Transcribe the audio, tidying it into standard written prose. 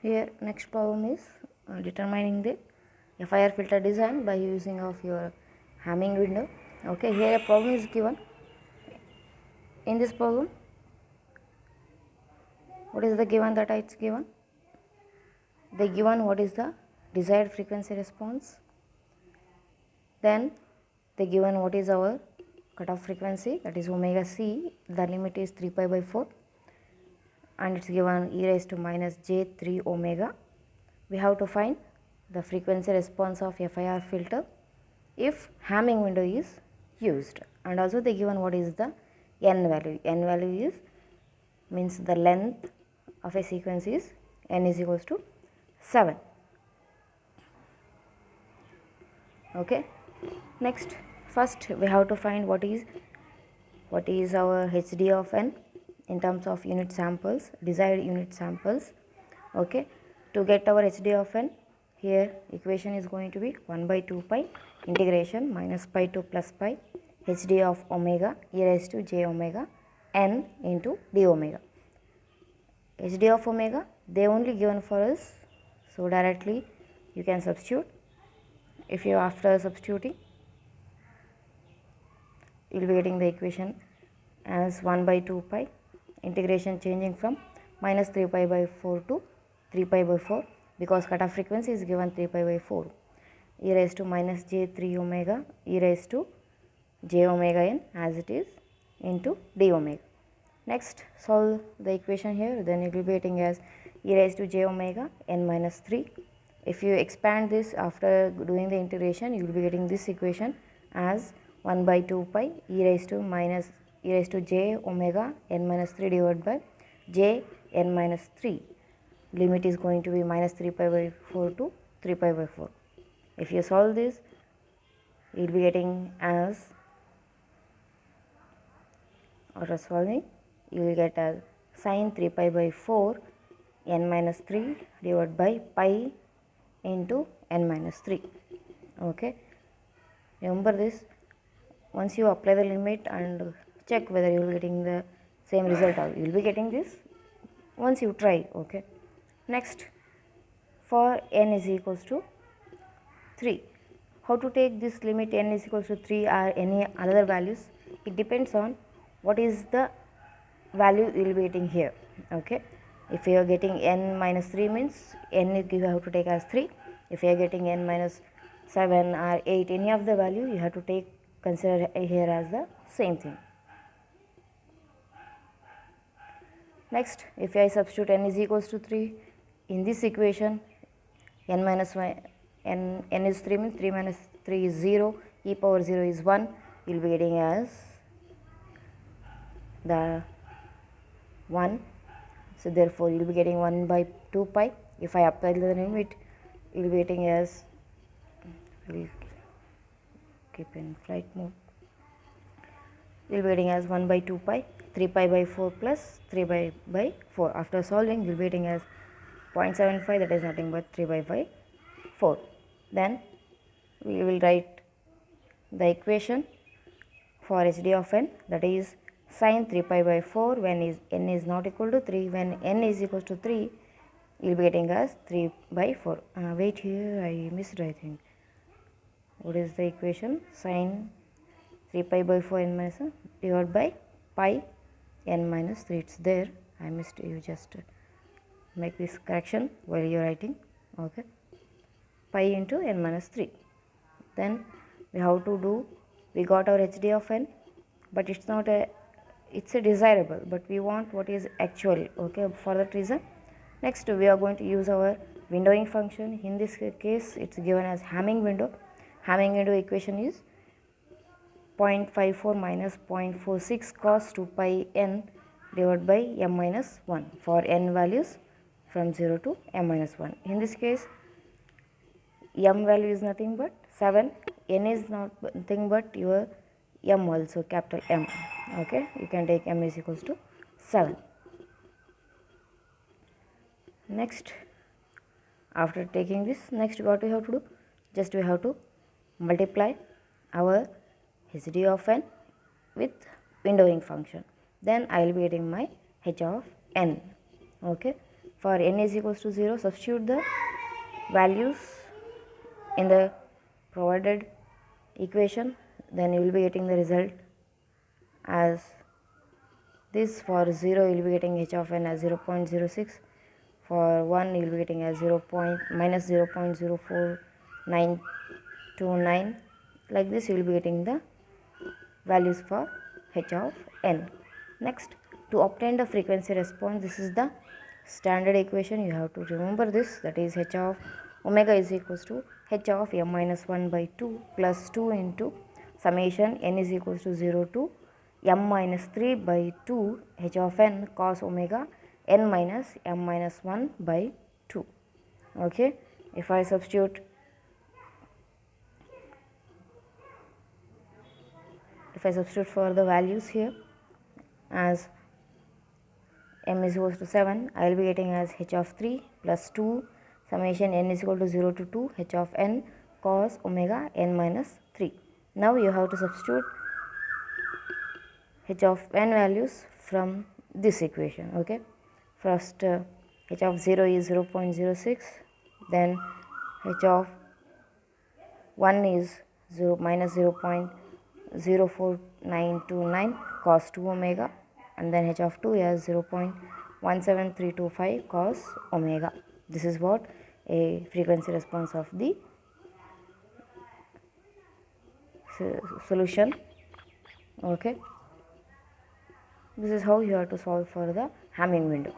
Here next problem is determining the FIR filter design by using of your Hamming window. Okay, here a problem is given. In this problem, what is the given that it's given? They given what is the desired frequency response. Then they given what is our cutoff frequency, that is omega c. The limit is 3 pi by 4, and it's given e raised to minus j3 omega. We have to find the frequency response of FIR filter if Hamming window is used, and also they given what is the n value. N value is means the length of a sequence is n is equals to 7. Okay. Next, first we have to find what is our HD of n in terms of unit samples, desired unit samples. Okay. To get our HD of n, here equation is going to be 1 by 2 pi integration minus pi to plus pi HD of omega e raised to j omega n into d omega. HD of omega they only given for us, so directly you can substitute. If you after substituting, you will be getting the equation as 1 by 2 pi integration changing from minus 3 pi by 4 to 3 pi by 4, because cutoff frequency is given 3 pi by 4, e raised to minus j3 omega e raised to j omega n as it is into d omega. Next, solve the equation here, then it will be getting as e raised to j omega n minus 3. If you expand this after doing the integration, you will be getting this equation as 1 by 2 pi e raised to j omega n minus 3 divided by j n minus 3. Limit is going to be minus 3 pi by 4 to 3 pi by 4. If you solve this, you will be getting as, after solving, you will get as sin 3 pi by 4 n minus 3 divided by pi into n minus 3. Okay. Remember this, once you apply the limit and check whether you will be getting the same result, or you will be getting this once you try. Okay. Next, for n is equals to 3, how to take this limit n is equals to 3 or any other values? It depends on what is the value you will be getting here. Okay. If you are getting n minus 3 means n you have to take as 3. If you are getting n minus 7 or 8, any of the value you have to consider here as the same thing. Next, if I substitute n is equals to 3 in this equation, n minus 1, n is 3 means 3 minus 3 is 0, e power 0 is 1, you will be getting as the 1. So therefore, you will be getting 1 by 2 pi. If I apply the limit, you will be getting as, we will keep in flight mode, you will be getting as 1 by 2 pi, 3 pi by 4 plus 3 pi by 4. After solving, you will be getting as 0.75, that is nothing but 3 by 4. Then we will write the equation for HD of n, that is sin 3 pi by 4 when n is not equal to 3. When n is equal to 3, you will be getting as 3 by 4. Wait, here I missed, I think. What is the equation? Sin 3 pi by 4 n minus 1 divided by pi n minus 3. It's there. I missed. You just make this correction while you are writing. Okay. Pi into n minus 3. Then we have to do, we got our HD of n, but it's not a, it's a desirable, but we want what is actual. Okay. For that reason, next we are going to use our windowing function. In this case, it's given as Hamming window. Hamming window equation is 0.54 minus 0.46 cos 2 pi n divided by m minus 1 for n values from 0 to m minus 1. In this case, m value is nothing but 7, n is nothing but your m also, capital M. Okay, you can take m is equals to 7. Next, after taking this, next what we have to do? Just we have to multiply our HD of n with windowing function. Then I will be getting my h of n. Okay. For n is equals to 0, substitute the values in the provided equation, then you will be getting the result as this. For 0 you will be getting h of n as 0.06, for 1 you will be getting as minus 0.04929. Like this you will be getting the values for h of n. Next, to obtain the frequency response, this is the standard equation, you have to remember this, that is h of omega is equals to h of m minus 1 by 2 plus 2 into summation n is equals to 0 to m minus 3 by 2 h of n cos omega n minus m minus 1 by 2. Okay, if I substitute for the values here, as m is equals to 7, I will be getting as h of 3 plus 2 summation n is equal to 0 to 2 h of n cos omega n minus 3. Now you have to substitute h of n values from this equation. Okay, first h of 0 is 0.06, then h of 1 is minus 0.04929 cos 2 omega, and then h of 2 is 0.17325 cos omega. This is what a frequency response of the solution. Okay, this is how you have to solve for the Hamming window.